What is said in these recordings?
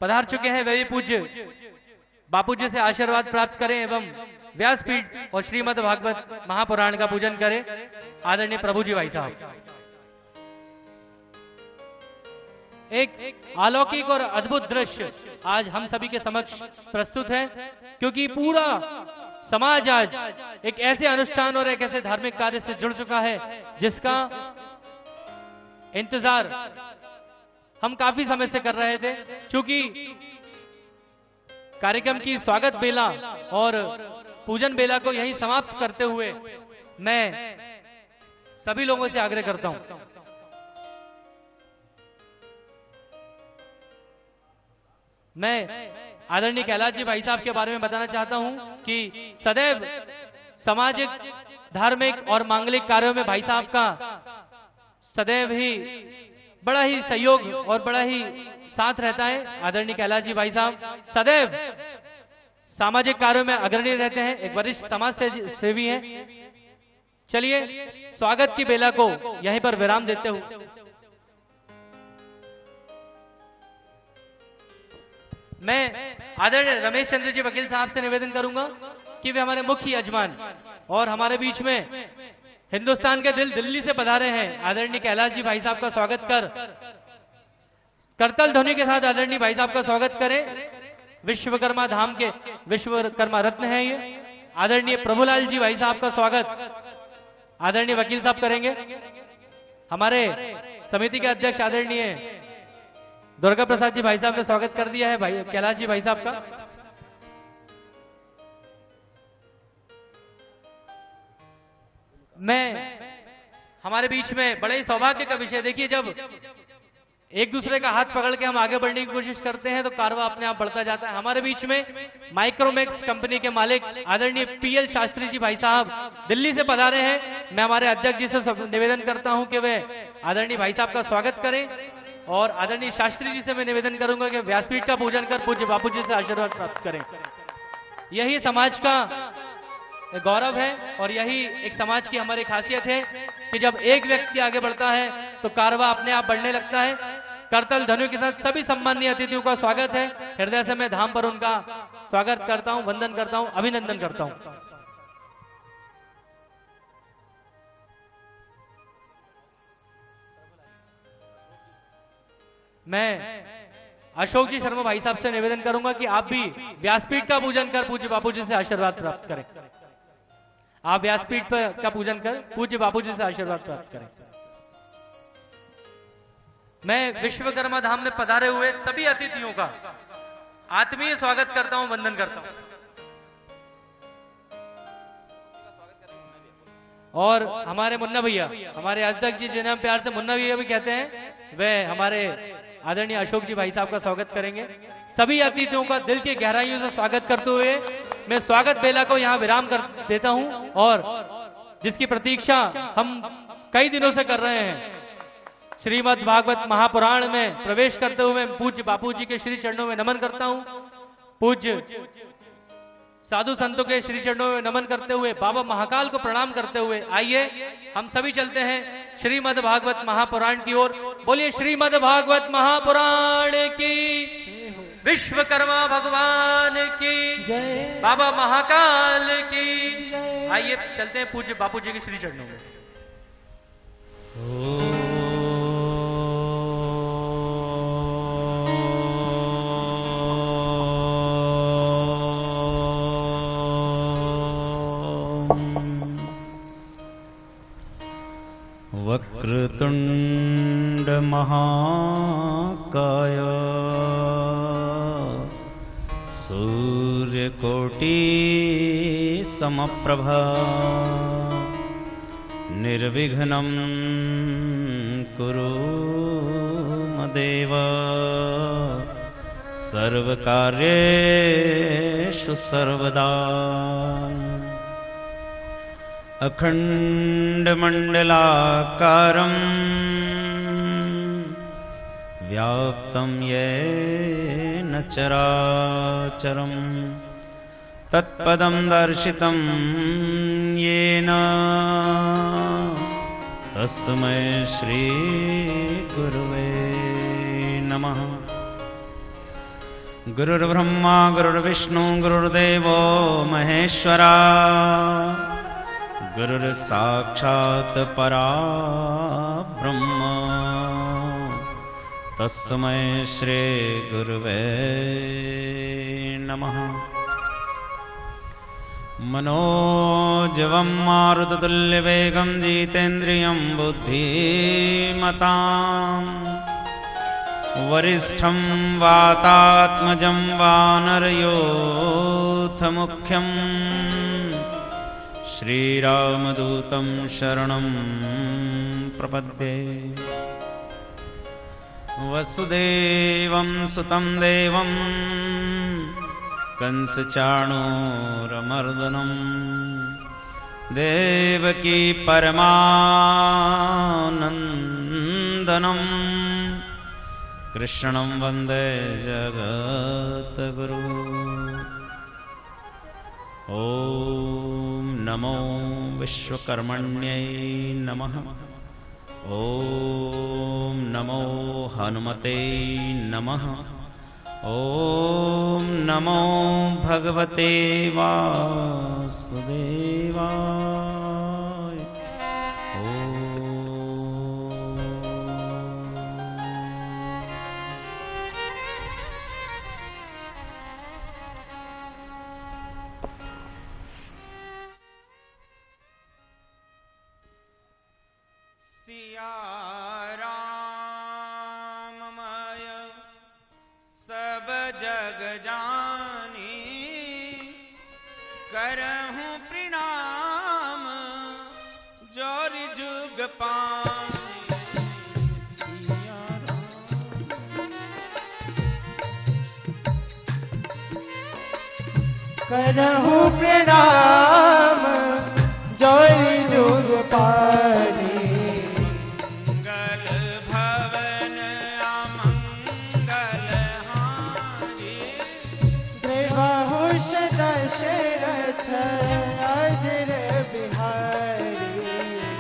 पधार चुके हैं वे भी पूज्य बापू जी से आशीर्वाद प्राप्त करें एवं व्यासपीठ और श्रीमद् भागवत महापुराण का पूजन करें। आदरणीय प्रभु जी भाई साहब, एक अलौकिक और अद्भुत दृश्य आज हम सभी के समक्ष प्रस्तुत है, क्योंकि पूरा समाज आज एक ऐसे अनुष्ठान और एक ऐसे धार्मिक कार्य से जुड़ चुका है जिसका इंतजार हम काफी समय से कर रहे थे। चूंकि कार्यक्रम की स्वागत बेला और पूजन बेला को यहीं समाप्त करते हुए मैं सभी लोगों से आग्रह करता हूं, मैं आदरणीय कैलाश जी भाई साहब के बारे में बताना चाहता हूं कि सदैव सामाजिक, धार्मिक और मांगलिक कार्यों में भाई साहब का सदैव ही बड़ा ही सहयोग और बड़ा ही साथ रहता है। आदरणीय कैलाश जी भाई साहब सदैव सामाजिक कार्यों में अग्रणी रहते हैं, एक वरिष्ठ समाज सेवी हैं। चलिए स्वागत की बेला को यहीं पर विराम देते हुए मैं आदरणीय रमेश चंद्र जी वकील साहब से निवेदन करूंगा कि वे हमारे मुख्य यजमान और हमारे बीच में हिंदुस्तान के दिल्ली से पधारे हैं आदरणीय कैलाश जी भाई साहब का स्वागत कर करतल ध्वनि के साथ आदरणीय भाई साहब का स्वागत करें। विश्वकर्मा धाम के विश्वकर्मा रत्न है ये आदरणीय प्रभुलाल जी भाई साहब का स्वागत आदरणीय वकील साहब करेंगे। हमारे समिति के अध्यक्ष आदरणीय दुर्गा प्रसाद जी भाई साहब ने स्वागत कर दिया है भाई कैलाश जी भाई साहब का। मैं हमारे बीच में बड़े ही सौभाग्य का विषय, देखिए जब एक दूसरे का हाथ पकड़ के हम आगे बढ़ने की कोशिश करते हैं तो कारवा अपने आप बढ़ता जाता है। हमारे बीच में माइक्रोमैक्स कंपनी के मालिक आदरणीय पीएल शास्त्री जी भाई साहब दिल्ली से पधारे हैं। मैं हमारे अध्यक्ष जी से निवेदन करता हूं कि वे आदरणीय भाई साहब का स्वागत करें और आदरणीय शास्त्री जी से मैं निवेदन करूंगा कि व्यासपीठ का पूजन कर पूज्य बापू जी से आशीर्वाद प्राप्त करें। यही समाज का गौरव है और यही एक समाज की हमारी खासियत है कि जब एक व्यक्ति आगे बढ़ता है तो कारवा अपने आप बढ़ने लगता है। करतल ध्वनि के साथ सभी सम्माननीय अतिथियों का स्वागत है। हृदय से मैं धाम पर उनका स्वागत करता हूं, वंदन करता हूं, अभिनंदन करता हूं। मैं अशोक जी शर्मा भाई साहब से निवेदन करूंगा कि आप भी व्यासपीठ का पूजन कर पूज्य बापू जी से आशीर्वाद प्राप्त करें। आप व्यासपीठ पर का पूजन कर पूज्य बापू जी से आशीर्वाद प्राप्त करें। मैं विश्वकर्मा धाम में पधारे हुए सभी अतिथियों का आत्मीय स्वागत करता हूं, वंदन करता हूं। और हमारे मुन्ना भैया, हमारे अध्यक्ष जी जिन्हें हम प्यार से मुन्ना भैया भी कहते हैं, वे हमारे आदरणीय अशोक जी भाई साहब का स्वागत करेंगे। सभी अतिथियों का दिल की गहराइयों से स्वागत करते हुए मैं स्वागत बेला को यहाँ विराम कर देता हूँ और जिसकी प्रतीक्षा हम कई दिनों से कर रहे हैं, श्रीमद् भागवत महापुराण में प्रवेश करते हुए पूज्य बापू जी के श्री चरणों में नमन करता हूँ। पूज्य साधु संतों के श्री चरणों में नमन करते हुए बाबा महाकाल को प्रणाम करते हुए आइए हम सभी चलते हैं श्रीमद् भागवत महापुराण की ओर। बोलिए श्रीमद् भागवत महापुराण की, विश्वकर्मा भगवान की जय, बाबा महाकाल की जय। आइए चलते हैं पूज्य बापू जी के श्री चरणों में। वक्रतुंड महाकाय सूर्यकोटि समप्रभा निर्विघ्नं कुरु मदेव सर्वकार्येषु सर्वदा। अखण्डमण्डलाकारं व्याप्तं येन चराचरं तत्पदं दर्शितं येन तस्मै श्री गुरुवे नमः। गुरुर्ब्रह्मा गुरुर्विष्णु गुरुर्देवो महेश्वरा गुरुर्साक्षात् पराब्रह्म तस्मै श्री गुरुवे नमः। मनोजवं मारुततुल्यवेगं जितेन्द्रियं बुद्धिमताम् वरिष्ठं वातात्मजं वानरयोथमुख्यं श्रीरामदूतं शरणं प्रपद्ये। वसुदेवं सुतं देवं कंसचाणूरमर्दनं देवकी परमानन्दनं कृष्णं वन्दे जगद्गुरु। ॐ नमो विश्वकर्मण्यै नमः। ॐ नमो हनुमते नमः। ॐ नमो भगवते वासुदेवाय। सिया राममय सब जग जानी, करहूं प्रणाम जोर जुग पानी। सिया करहूं प्रणाम जोर जुग पानी। दशरथ अजर बिहारी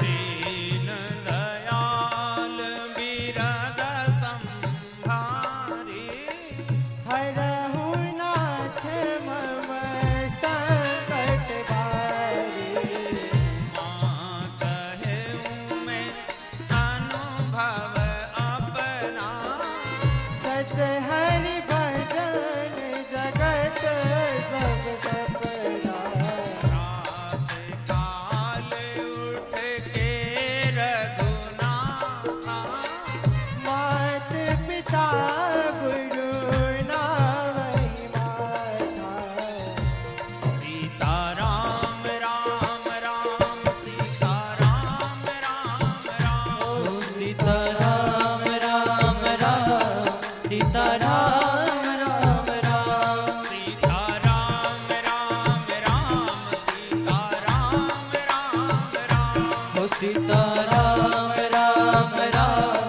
दीन दयाल बिरद संभारी। हरहु नाथ मम संकट भारी। मां कहूँ मैं अनुभव अपना, सत हरि भजन जगत सब सपना। रात काल उठ के रघुनाथा, मात पिता गुरु नावहि माता। सीता राम राम राम सीता राम राम राम। सीता राम राम राम सीता राम राम राम। सीता राम राम राम सीता राम राम राम। हो सीता राम राम राम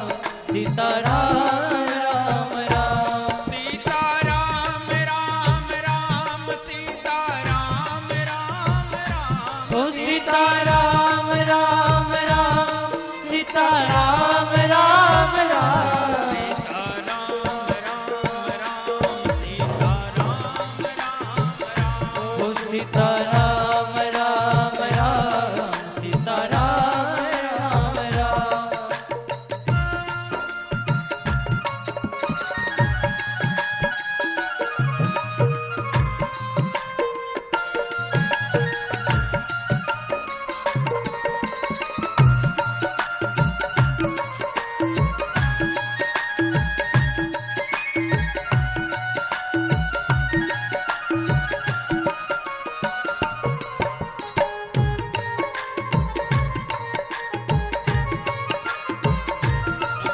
सीता राम राम राम। सीता राम राम राम सीता राम राम राम। हो सीता राम राम राम सीता राम राम राम। सीता राम राम राम सीता राम राम राम। हो सीता राम राम राम सीता राम राम राम।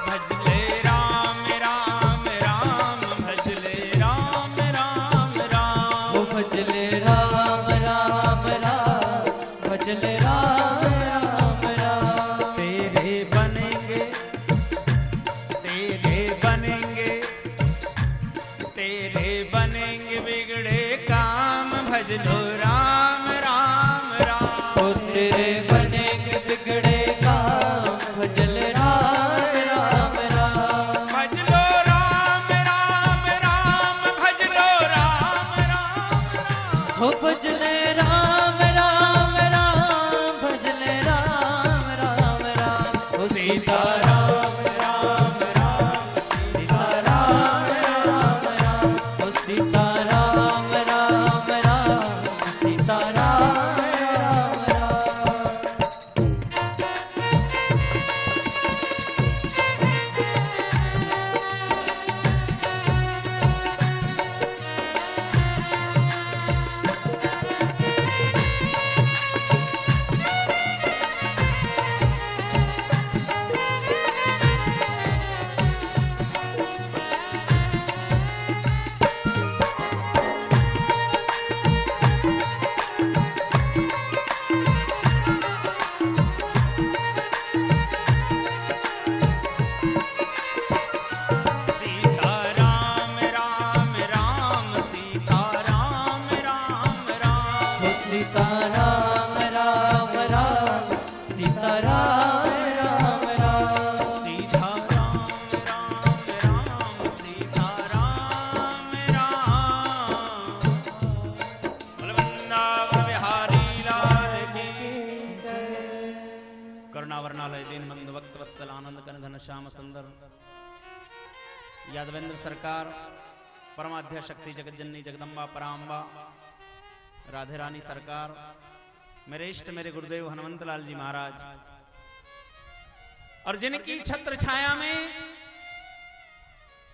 भजले राम राम राम भजले राम राम राम। हो भजले राम राम राम भजले राम राम राम। तेरे बनेंगे तेरे बनेंगे तेरे बनेंगे बिगड़े काम, भज लो राम राम राम। हो तेरे बनेंगे बिगड़े काम, भजले राम राम राम। भज लो राम राम राम भज हो भजले राम राम राम भजले राम राम राम हो सीता राम राम राम सीता राम राम राम हो सीता राम राम राम सीता राम राम राम सीता राम राम राम सीता राम राम राम हो सीता राम राम राम सीता राम राम राम सीता राम राम राम सीता राम राम बलवंदावन बिहारी लाल की करुणावर्णालय दीनबंधु भक्त वत्सल आनंद कन घन श्याम सुंदर यादवेंद्र सरकार परमाध्या शक्ति जगतजननी जगदम्बा पराम्बा राधे रानी सरकार मेरे इष्ट मेरे गुरुदेव हनुमंत लाल जी महाराज और जिनकी छत्र छाया में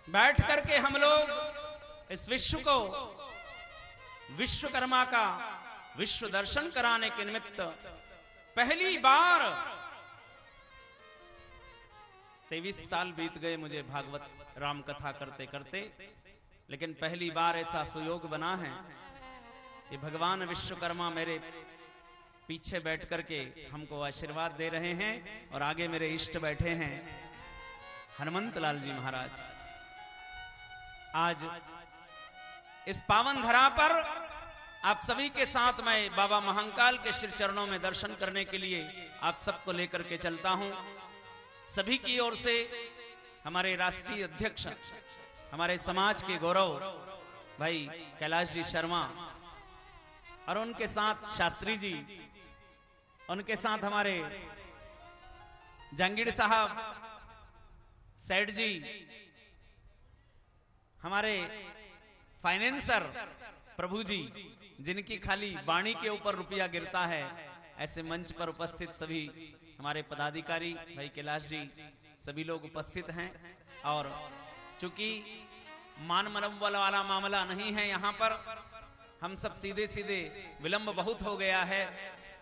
बैठ करके हम लोग इस विश्व को विश्वकर्मा का विश्व दर्शन कराने के निमित्त पहली बार 23 साल बीत गए मुझे भागवत राम कथा करते करते, लेकिन पहली बार ऐसा सुयोग बना है कि भगवान विश्वकर्मा मेरे पीछे बैठ करके हमको आशीर्वाद दे रहे हैं और आगे मेरे इष्ट बैठे हैं हनुमंत लाल जी महाराज। आज इस पावन धरा पर आप सभी के साथ मैं बाबा महाकाल के श्री चरणों में दर्शन करने के लिए आप सबको लेकर के चलता हूं। सभी की ओर से हमारे राष्ट्रीय अध्यक्ष हमारे समाज के गौरव भाई कैलाश जी शर्मा और उनके साथ शास्त्री जी, उनके साथ हमारे जहांगीर साहब, सेठ जी, हमारे फाइनेंसर प्रभु जी, जिनकी खाली वाणी के ऊपर रुपया गिरता है, ऐसे मंच पर उपस्थित सभी हमारे पदाधिकारी भाई कैलाश जी, सभी लोग उपस्थित हैं। और चूंकि मान मनोबल वाला मामला नहीं है यहाँ पर, हम सब सीधे सीधे, विलंब बहुत हो गया है,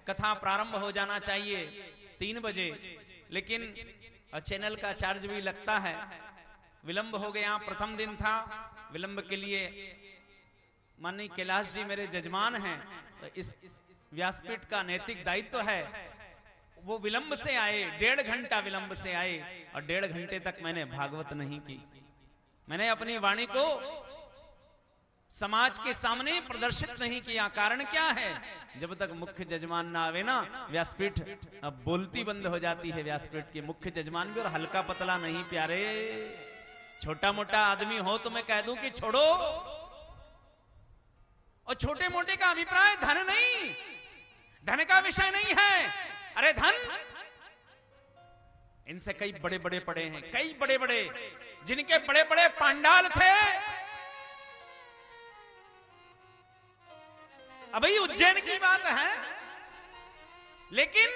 कथा प्रारंभ हो जाना चाहिए 3 बजे, लेकिन चैनल का चार्ज भी लगता है, विलंब हो गया। प्रथम दिन था, विलंब के लिए माननीय कैलाश जी मेरे जजमान हैं, तो इस व्यासपीठ का नैतिक दायित्व है, वो विलंब से आए, 1.5 घंटा विलंब से आए और 1.5 घंटे तक मैंने भागवत नहीं की। मैंने अपनी वाणी को समाज के सामने प्रदर्शित नहीं किया। कारण क्या है? जब तक मुख्य जजमान ना आवे ना, व्यासपीठ अब बोलती बंद हो जाती है। व्यासपीठ के मुख्य जजमान भी और हल्का पतला नहीं प्यारे, छोटा मोटा आदमी हो तो मैं कह दूं कि छोड़ो, और छोटे मोटे का अभिप्राय धन नहीं, धन का विषय नहीं है। अरे धन, इनसे कई बड़े बड़े पड़े हैं, कई बड़े बड़े, जिनके बड़े बड़े पांडाल थे। अभी उज्जैन की बात है, लेकिन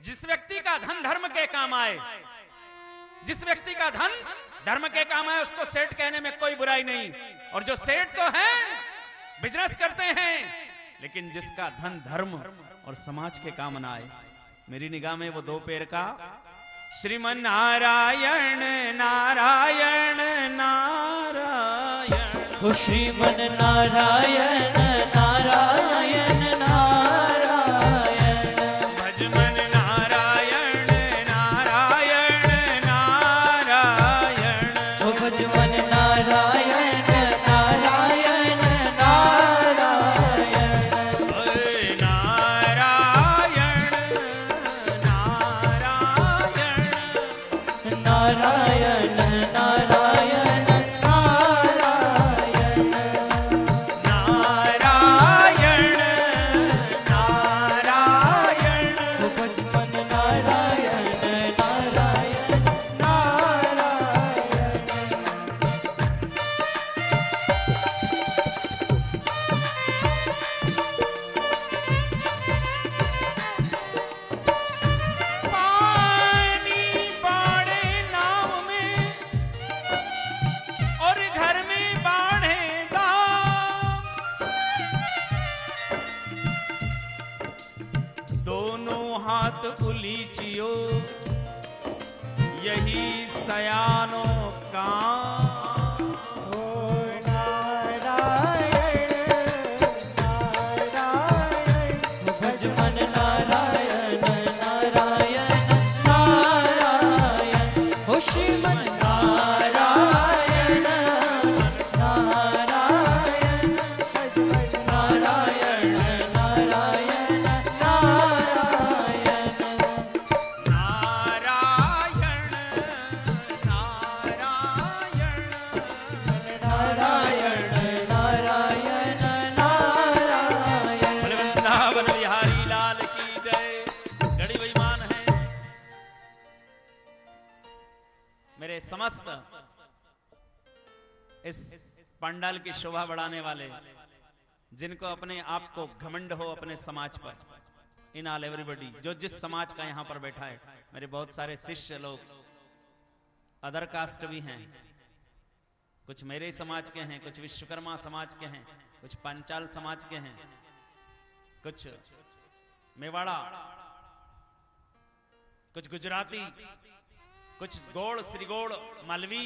जिस व्यक्ति का धन धर्म के काम आए, जिस व्यक्ति का धन धर्म के काम आए, उसको सेठ कहने में कोई बुराई नहीं। और जो सेठ तो हैं, बिजनेस करते हैं, लेकिन जिसका धन धर्म और समाज के काम ना आए, मेरी निगाह में वो 2 पैर का श्रीमन नारायण नारायण नारायण, श्रीमन नारायण नारायण नारायण, भजमन नारायण नारायण नारायण, भजमन नारायण नारायण नारायण, नारायण नारायण नारायण, नारायण भात उलीचियो यही सयानो का समस्त इस पंडाल की शोभा बढ़ाने वाले, जिनको अपने आप को घमंड हो अपने समाज पर, इन ऑल एवरीबॉडी जो जिस समाज का यहां पर बैठा है, मेरे बहुत सारे शिष्य लोग अदर कास्ट भी हैं, कुछ मेरे समाज के हैं, कुछ विश्वकर्मा समाज के हैं, कुछ पंचाल समाज के हैं, कुछ मेवाड़ा, कुछ गुजराती, कुछ गौड़, श्रीगौड़, मालवी,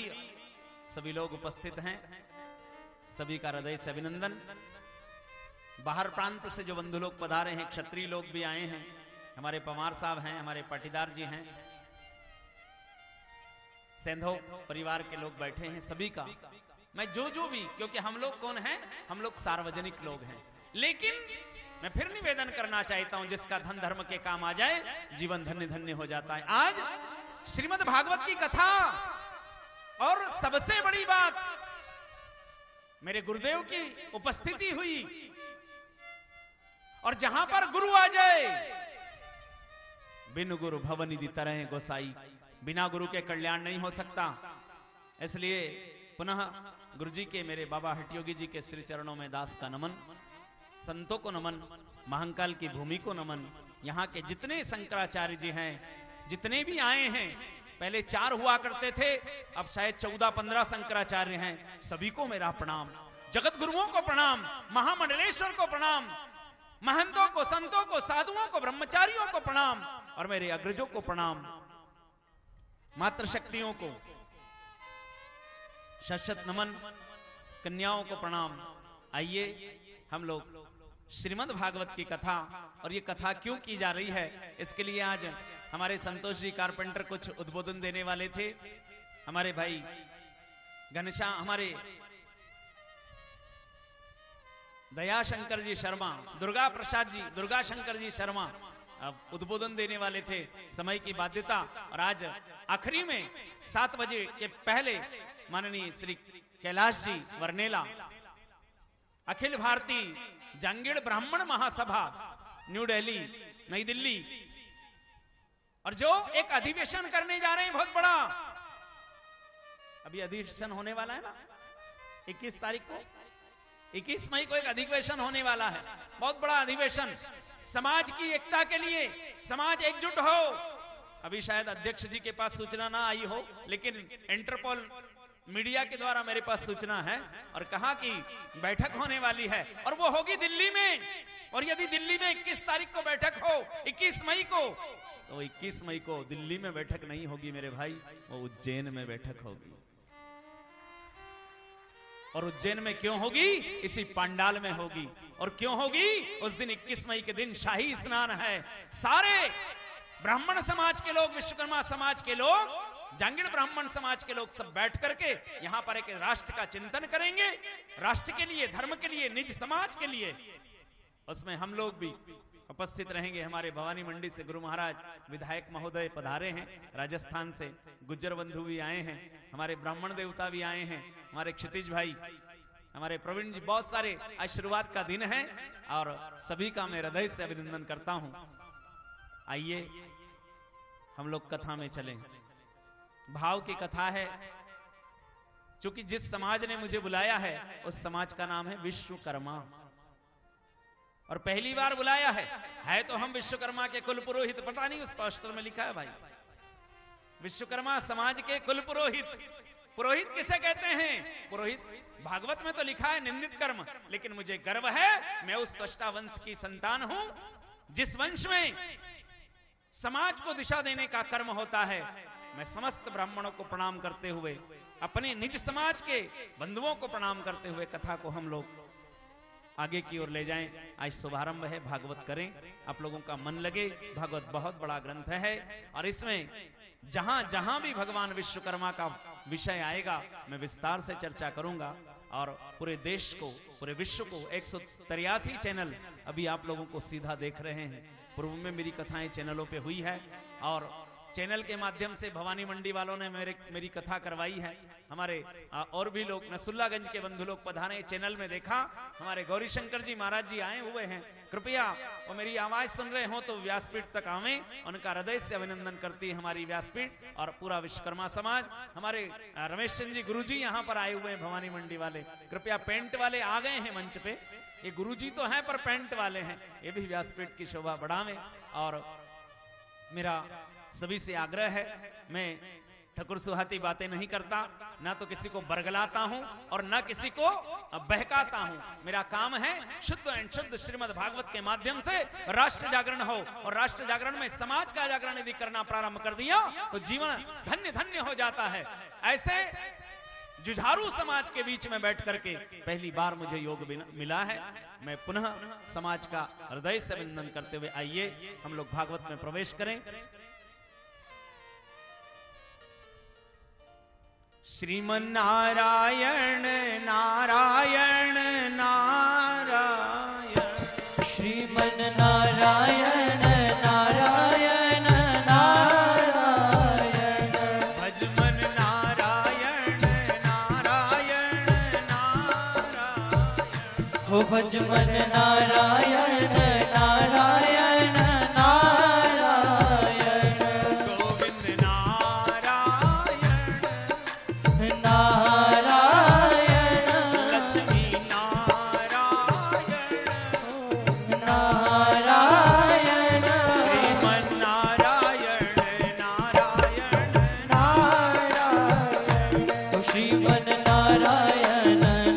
सभी लोग उपस्थित हैं। सभी का हृदय से अभिनंदन। बाहर प्रांत से जो बंधु लोग पधारे हैं, क्षत्रिय लोग भी आए हैं, हमारे पवार साहब हैं, हमारे पाटीदार जी हैं, सेंधो परिवार के लोग बैठे हैं, सभी का मैं जो भी, क्योंकि हम लोग कौन हैं, हम लोग सार्वजनिक लोग हैं, लेकिन मैं फिर निवेदन करना चाहता हूं, जिसका धन धर्म के काम आ जाए जीवन धन्य धन्य हो जाता है। आज श्रीमद् भागवत की कथा, और सबसे बड़ी बात मेरे गुरुदेव की उपस्थिति हुई, और जहां पर गुरु आ जाए, बिन गुरु भवनिधि तरह गोसाई, बिना गुरु के कल्याण नहीं हो सकता। इसलिए पुनः गुरु जी के, मेरे बाबा हटयोगी जी के श्री चरणों में दास का नमन, संतों को नमन, महाकाल की भूमि को नमन, यहाँ के जितने शंकराचार्य जी हैं, जितने भी आए हैं, पहले 4 हुआ करते थे, अब शायद 14-15 शंकराचार्य हैं, सभी को मेरा प्रणाम, जगत गुरुओं को प्रणाम, महामंडलेश्वर को प्रणाम, महंतों को, संतों को, साधुओं को, ब्रह्मचारियों को प्रणाम, और मेरे अग्रजों को प्रणाम, मातृशक्तियों को शत नमन, कन्याओं को प्रणाम। आइए हम लोग श्रीमद् भागवत की कथा, और ये कथा क्यों की जा रही है, इसके लिए आज हमारे संतोष जी कारपेंटर कुछ उद्बोधन देने वाले थे, हमारे भाई घनश्याम, हमारे दयाशंकर जी शर्मा, दुर्गा प्रसाद जी, दुर्गा शंकर जी शर्मा अब उद्बोधन देने वाले थे, समय की बाध्यता, और आज आखिरी में 7 बजे के पहले माननीय श्री कैलाश जी वर्नेला, अखिल भारतीय जांगीड़ ब्राह्मण महासभा न्यू दिल्ली, नई दिल्ली, और जो एक अधिवेशन करने जा रहे हैं बहुत बड़ा, अभी अधिवेशन होने वाला है ना 21 तारीख को, 21 मई को एक अधिवेशन होने वाला है, बहुत बड़ा अधिवेशन, समाज की एकता के लिए, समाज एकजुट हो। अभी शायद अध्यक्ष जी के पास सूचना ना आई हो, लेकिन इंटरपोल मीडिया के द्वारा मेरे पास सूचना है, और कहा कि बैठक होने वाली है, और वो होगी दिल्ली में, और यदि दिल्ली में 21 तारीख को बैठक हो, 21 मई को, तो 21 मई को दिल्ली में बैठक नहीं होगी मेरे भाई, वो उज्जैन में बैठक होगी। और उज्जैन में क्यों होगी? इसी पंडाल में होगी। और क्यों होगी? उस दिन 21 मई के दिन शाही स्नान है, सारे ब्राह्मण समाज के लोग, विश्वकर्मा समाज के लोग, जांगीड़ ब्राह्मण समाज के लोग सब बैठ करके यहां पर एक राष्ट्र का चिंतन करेंगे, राष्ट्र के लिए, धर्म के लिए, निज समाज के लिए। उसमें हम लोग भी उपस्थित रहेंगे। हमारे भवानी मंडी से गुरु महाराज विधायक महोदय पधारे हैं, राजस्थान से गुज्जर बंधु भी आए हैं, हमारे ब्राह्मण देवता भी आए हैं, हमारे क्षितिज भाई, हमारे प्रवीण जी, बहुत सारे आशीर्वाद का दिन है, और सभी का मैं हृदय से अभिनंदन करता हूं। आइए हम लोग कथा में चलें। भाव की कथा है, क्योंकि जिस समाज ने मुझे बुलाया है उस समाज का नाम है विश्वकर्मा, और पहली बार बुलाया है तो हम विश्वकर्मा के कुल पुरोहित, पता नहीं उस पोस्टर में लिखा है भाई, विश्वकर्मा समाज के कुल पुरोहित। पुरोहित किसे कहते हैं? पुरोहित भागवत में तो लिखा है निंदित कर्म, लेकिन मुझे गर्व है मैं उस त्वष्टा वंश की संतान हूं, जिस वंश में समाज को दिशा देने का कर्म होता है। मैं समस्त ब्राह्मणों को प्रणाम करते हुए, अपने निज समाज के बंधुओं को प्रणाम करते हुए कथा को हम लोग आगे की ओर ले जाएं। आज शुभारंभ है, भागवत करें, आप लोगों का मन लगे। भागवत बहुत बड़ा ग्रंथ है और इसमें जहां जहां भी भगवान विश्वकर्मा का विषय आएगा मैं विस्तार से चर्चा करूंगा। और पूरे देश को, पूरे विश्व को 183 चैनल अभी आप लोगों को सीधा देख रहे हैं। पूर्व में मेरी कथाएं चैनलों पे हुई है और चैनल के माध्यम से भवानी मंडी वालों ने मेरी कथा करवाई है। हमारे और भी लोग, नसुल्लागंज के बंधु लोग पधारे, चैनल में देखा। हमारे गौरी शंकर जी महाराज जी आए हुए हैं, कृपया वो मेरी आवाज सुन रहे हो तो व्यासपीठ तक आवें। उनका हृदय से अभिनंदन करती है हमारी व्यासपीठ और पूरा विश्वकर्मा समाज। हमारे रमेश चंद जी गुरु जी यहाँ पर आए हुए हैं, भवानी मंडी वाले, कृपया पेंट वाले आ गए हैं मंच पे। ये गुरु जी तो हैं पर पेंट वाले हैं, ये भी व्यासपीठ की शोभा बढ़ावें। और मेरा सभी से आग्रह है, मैं ठकुर सुहाती बातें नहीं करता, ना तो किसी को बरगलाता हूं और ना किसी को बहकाता हूं। मेरा काम है शुद्ध एंड शुद्ध श्रीमद् भागवत के माध्यम से राष्ट्र जागरण हो, और राष्ट्र जागरण में समाज का जागरण यदि करना प्रारंभ कर दिया तो जीवन धन्य धन्य हो जाता है। ऐसे जुझारू समाज के बीच में बैठ करके पहली बार मुझे योग मिला है। मैं पुनः समाज का हृदय से अभिनंदन करते हुए आइए हम लोग भागवत में प्रवेश करें। श्रीमन्नारायण नारायण नारायण, श्रीमन्नारायण नारायण नारायण, भजमन नारायण नारायण नारायण, हो भजमन नारायण नारायण नारायण, गोविंद नारायण नारायण, लक्ष्मी नारायण नारायण, श्रीमन्नारायण नारायण नारायण, हो श्रीमन्नारायण नारायण नारायण।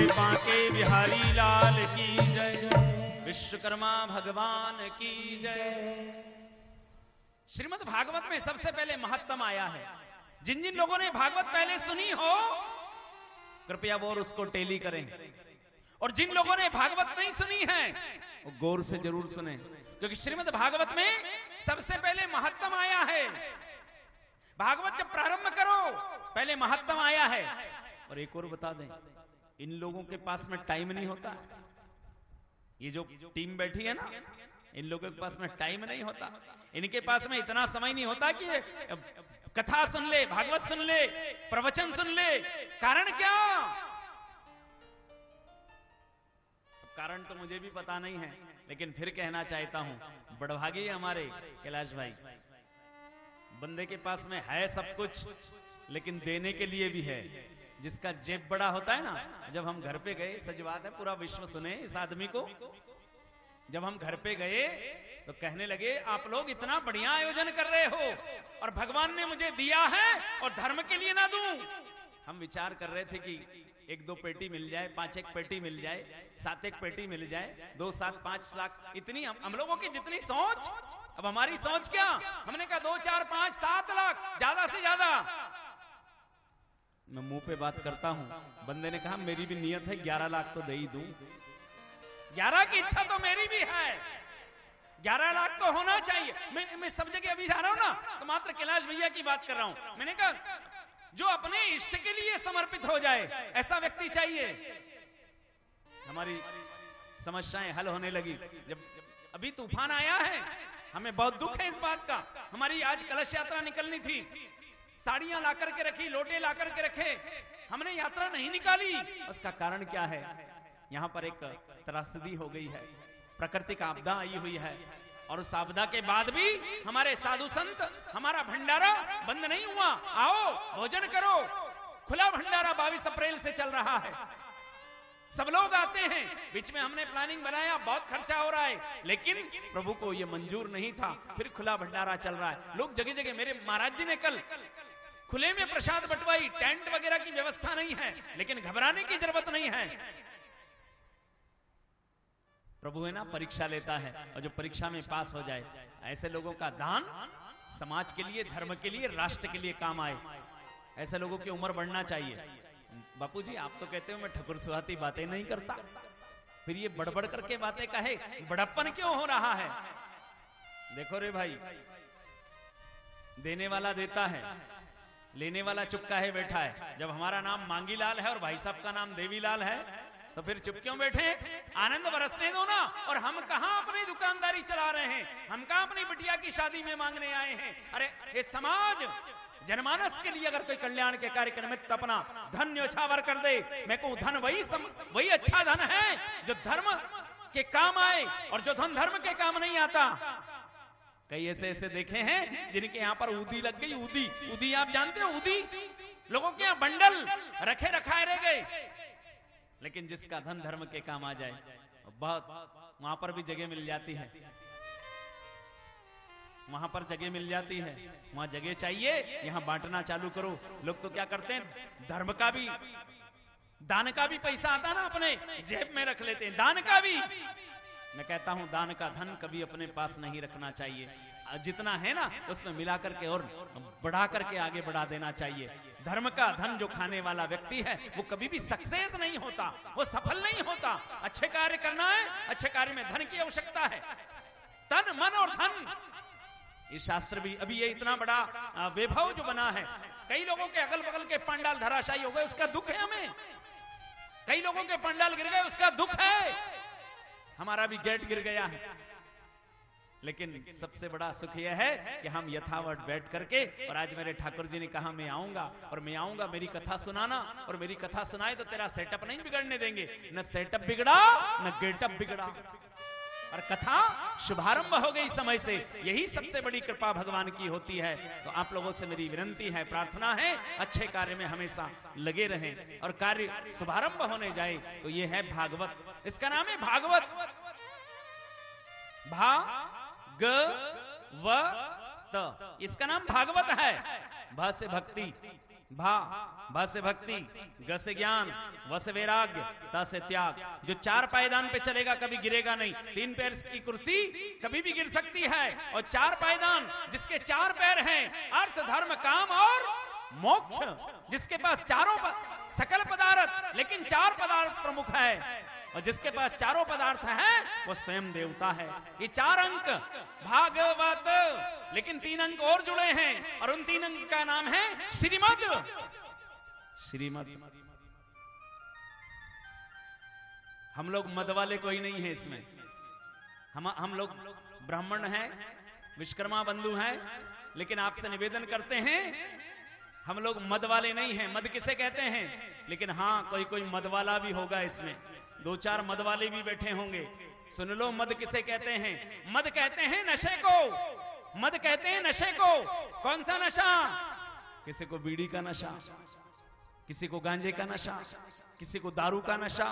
बांके बिहारी लाल की जय, विश्वकर्मा भगवान की जय। श्रीमद् भागवत में सबसे पहले महत्तम आया है। जिन जिन लोगों ने भागवत पहले सुनी हो कृपया वो उसको टेली करें, और जिन लोगों ने भागवत नहीं सुनी है वो गौर से जरूर सुने, क्योंकि श्रीमद् भागवत में सबसे पहले महत्तम आया है। भागवत जब प्रारंभ करो पहले महत्तम आया है। और एक और बता दें, इन लोगों के पास में टाइम नहीं होता। ये जो टीम बैठी है ना, इन लोगों के पास में टाइम नहीं होता। इनके पास में इतना समय नहीं होता कि कथा सुन ले, भागवत सुन ले, प्रवचन सुन ले। कारण क्या? कारण तो मुझे भी पता नहीं है, लेकिन फिर कहना चाहता हूं, बड़भागी हमारे कैलाश भाई, बंदे के पास में है सब कुछ, लेकिन देने के लिए भी है। जिसका जेब बड़ा होता है ना, जब हम घर पे गए, सच बात है पूरा विश्व सुने इस आदमी को, जब हम घर पे गए तो कहने लगे आप लोग इतना बढ़िया आयोजन कर रहे हो और भगवान ने मुझे दिया है और धर्म के लिए ना दूं। हम विचार कर रहे थे कि 1-2 पेटी मिल जाए, 5-1 पेटी मिल जाए, 7-1 पेटी मिल जाए, 2-7-5 लाख, इतनी हम लोगों की जितनी सोच। अब हमारी सोच क्या? हमने कहा 2-4-5-7 लाख ज्यादा से ज्यादा। मैं मुंह पे बात करता हूं, बंदे ने कहा मेरी भी नियत है 11 लाख तो दे ही दूं। 11 की इच्छा तो मेरी भी है, 11 लाख तो होना चाहिए। मैं सब जगह अभी जा रहा हूं ना, तो मात्र कैलाश भैया की बात कर रहा हूं। मैंने कहा जो अपने इष्ट के लिए समर्पित हो जाए ऐसा व्यक्ति चाहिए। हमारी समस्याएं हल होने लगी। जब अभी तूफान आया है, हमें बहुत दुख है इस बात का। हमारी आज कलश यात्रा निकलनी थी, साड़ियां ला करके रखी, लोटे ला करके रखे, हमने यात्रा नहीं निकाली। उसका कारण क्या है? यहां पर एक त्रासदी हो गई है, प्राकृतिक आपदा आई हुई है, और उस आपदा के बाद भी हमारे साधु संत, हमारा भंडारा बंद नहीं हुआ। आओ भोजन करो, खुला भंडारा 22 अप्रैल से चल रहा है, सब लोग आते हैं। बीच में हमने प्लानिंग बनाया, बहुत खर्चा हो रहा है, लेकिन प्रभु को यह मंजूर नहीं था, फिर खुला भंडारा चल रहा है। लोग जगह जगह, मेरे महाराज जी ने कल खुले में प्रसाद बंटवाई, टेंट वगैरह की व्यवस्था नहीं है, लेकिन घबराने की जरूरत नहीं है। प्रभु है ना, परीक्षा लेता है, और जो परीक्षा में पास हो जाए, ऐसे लोगों का दान समाज के लिए, धर्म के लिए, राष्ट्र के लिए काम आए, ऐसे लोगों की उम्र बढ़ना चाहिए। बापू जी आप तो कहते हो मैं ठकुर सुहाती बातें नहीं करता, फिर ये बड़बड़ करके बातें कहे, बड़प्पन क्यों हो रहा है? देखो रे भाई, देने वाला देता है, लेने वाला चुपका है बैठा है। जब हमारा नाम मांगीलाल है और भाई साहब का नाम देवीलाल है, तो फिर चुप क्यों बैठे? आनंद बरसने दो ना। और हम कहां अपनी दुकानदारी चला रहे हैं, हम कहां अपनी बिटिया की शादी में मांगने आए हैं? अरे ये समाज जनमानस के लिए अगर कोई कल्याण के कार्य के निमित्त अपना धन न्योछावर कर दे, मैं कहूं धन वही अच्छा धन है जो धर्म के काम आए, और जो धन धर्म के काम नहीं आता। कई ऐसे ऐसे देखे हैं जिनके यहाँ पर ऊदी लग गई। ऊदी आप जानते हो? ऊदी लोगों के यहाँ बंडल रखे रखाए रह गए, लेकिन जिसका धन धर्म के काम आ जाए, बहुत वहां पर भी जगह मिल जाती है, वहां पर जगह मिल जाती है। वहां जगह चाहिए, यहां बांटना चालू करो। लोग तो क्या करते हैं, धर्म का भी, दान का भी पैसा आता ना अपने जेब में रख लेते हैं, दान का भी। मैं कहता हूं दान का धन कभी अपने पास नहीं रखना चाहिए, जितना है ना उसमें मिला करके और बढ़ा करके आगे बढ़ा देना चाहिए। धर्म का धन जो खाने वाला व्यक्ति है वो कभी भी सक्सेस नहीं होता, वो सफल नहीं होता। अच्छे कार्य करना है, अच्छे कार्य में धन की आवश्यकता है, तन मन और धन। ये शास्त्र भी, अभी ये इतना बड़ा वैभव जो बना है, कई लोगों के अगल बगल के पंडाल धराशायी हो गए, उसका दुख है हमें। कई लोगों के पंडाल गिर गए, उसका दुख है। हमारा भी गेट गिर गया है, लेकिन सबसे बड़ा सुख यह है कि हम यथावत बैठ करके, और आज मेरे ठाकुर जी ने कहा मैं आऊंगा, और मैं आऊंगा मेरी कथा सुनाना, और मेरी कथा सुनाए तो तेरा सेटअप नहीं बिगड़ने देंगे। न सेटअप बिगड़ा न गेटअप बिगड़ा, और कथा शुभारंभ हो गई समय से। यही सबसे बड़ी कृपा भगवान की होती है। तो आप लोगों से मेरी विनती है, प्रार्थना है, अच्छे कार्य में हमेशा लगे रहें, और कार्य शुभारंभ होने जाए तो ये है भागवत। इसका नाम है भागवत। भागवत, इसका नाम भागवत है। भ से भक्ति, भा से भक्ति, ग से ज्ञान, व से वैराग्य, त से त्याग। जो चार पायदान पे चलेगा कभी गिरेगा नहीं। 3 पैर की कुर्सी कभी भी गिर सकती है, और 4 पायदान जिसके 4 पैर हैं, अर्थ धर्म काम और मोक्ष, जिसके पास चारों सकल पदार्थ लेकिन 4 पदार्थ प्रमुख है, और जिसके पास चारों पदार्थ हैं वो स्वयं देवता है। ये 4 अंक भागवत, लेकिन 3 अंक और जुड़े हैं, और उन 3 अंक का नाम है श्रीमद। श्रीमद, हम लोग मद वाले कोई नहीं है इसमें। हम लोग ब्राह्मण हैं, विश्वकर्मा बंधु हैं, लेकिन आपसे निवेदन करते हैं हम लोग मद वाले नहीं हैं। मद किसे कहते हैं? लेकिन हाँ, कोई मद वाला भी होगा इसमें, 2-4 मद वाले भी बैठे होंगे। सुन लो, मद किसे कहते हैं? मद कहते हैं नशे को। मद कहते हैं नशे को। कौन सा नशा? किसी को बीड़ी का नशा, किसी को गांजे का नशा, किसी को दारू का नशा,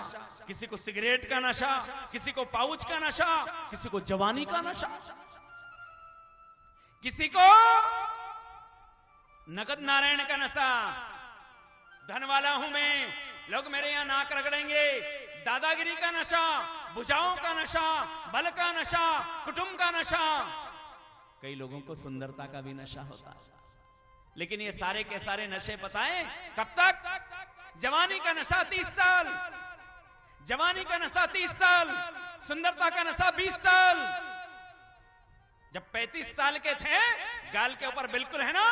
किसी को सिगरेट का नशा, किसी को पाउच का नशा, किसी को जवानी का नशा, किसी को नगद नारायण का नशा। धन वाला हूं मैं, लोग मेरे यहां नाक रगड़ेंगे। दादागिरी का नशा, भुजाओं का नशा, बल का नशा, कुटुंब का नशा। कई लोगों को सुंदरता का भी नशा होता है, लेकिन ये सारे के सारे नशे बताएं कब तक? जवानी का नशा 30 साल, जवानी का नशा 30 साल, सुंदरता का नशा 20 साल। जब 35 साल के थे, गाल के ऊपर बिल्कुल है ना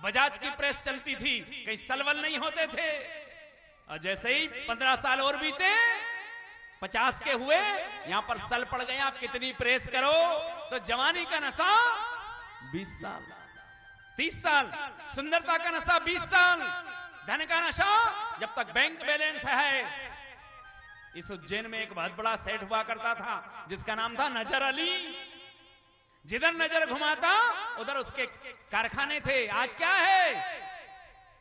बजाज की प्रेस चलती थी, कहीं सलवल नहीं होते थे। और जैसे ही 15 साल और बीते, 50 के हुए, यहां पर सल पड़ गया, आप कितनी प्रेस करो। तो जवानी का नशा 20 साल, 30 साल, सुंदरता का नशा 20 साल, धन का नशा जब तक बैंक बैलेंस है। इस उज्जैन में एक बहुत बड़ा सेठ हुआ करता था जिसका नाम था नजर अली। जिधर नजर घुमाता उधर उसके कारखाने थे। आज क्या है?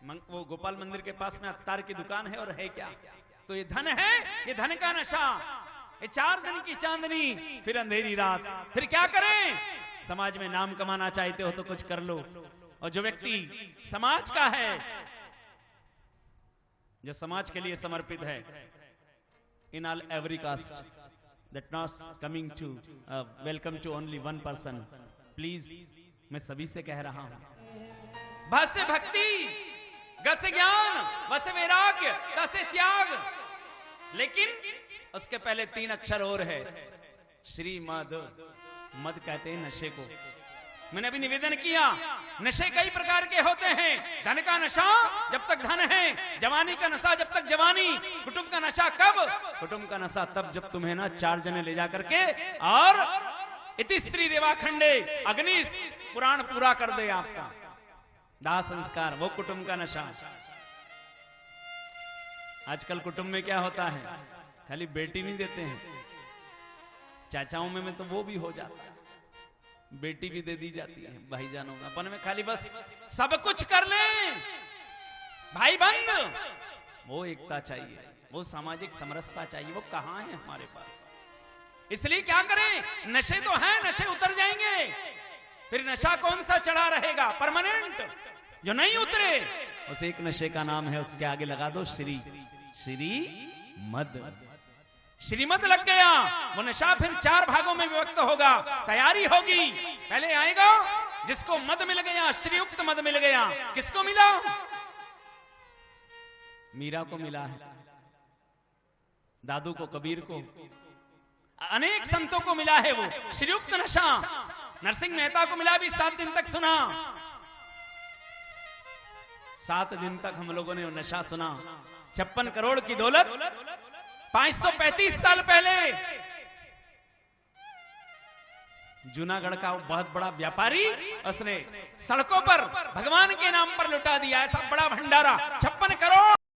वो गोपाल मंदिर के पास में अत्तार की दुकान है। और है क्या? तो ये धन है, ये धन का नशा। ये 4 दिन की चांदनी, फिर अंधेरी रात। फिर क्या करें? समाज में नाम कमाना चाहते हो तो कुछ कर लो। और जो व्यक्ति समाज का है, जो समाज के लिए समर्पित है, in all every caste, that not coming to welcome to only one person, please मैं सभी से कह रहा हूं, भ से भक्ति, ग से ज्ञान, व से वैराग्य, त से त्याग। लेकिन उसके पहले 3 अक्षर और है, श्री मद। मद कहते हैं नशे को। मैंने अभी निवेदन किया, नशे कई प्रकार के होते हैं। धन का नशा जब तक धन है, जवानी का नशा जब तक जवानी, कुटुंब का नशा कब? कुटुंब का नशा तब जब तुम्हें ना 4 जने ले जा करके और इति श्री देवाखंडे अग्नि पुराण पूरा कर दे आपका दाह संस्कार, वो कुटुंब का नशा। आजकल कुटुंब में क्या होता है? खाली बेटी नहीं देते हैं, चाचाओं में तो वो भी हो जाता है, बेटी भी दे दी जाती है भाईजानों में। अपन में खाली बस सब कुछ कर लें, भाई बंद। वो एकता चाहिए, वो सामाजिक समरसता चाहिए, वो कहां है हमारे पास? इसलिए क्या करें? नशे तो हैं, नशे उतर जाएंगे, फिर नशा कौन सा चढ़ा रहेगा परमानेंट? जो नहीं उतरे उस एक नशे का नाम है, उसके आगे लगा दो श्री। श्री मद। श्रीमद लग गया, वो नशा फिर 4 भागों में विभक्त होगा। तैयारी होगी, पहले आएगा जिसको मद मिल गया, श्रीयुक्त मद मिल गया। किसको मिला? मीरा को मिला है, दादू को, कबीर को, अनेक संतों को मिला है वो श्रीयुक्त नशा। नरसिंह मेहता को मिला भी 7 दिन तक सुना। 7 दिन तक हम लोगों ने वो नशा सुना। 56 करोड़ की दौलत 535 साल पहले जूनागढ़ का बहुत बड़ा व्यापारी, उसने सड़कों पर भगवान के नाम पर लुटा दिया। ऐसा बड़ा भंडारा 56 करोड़।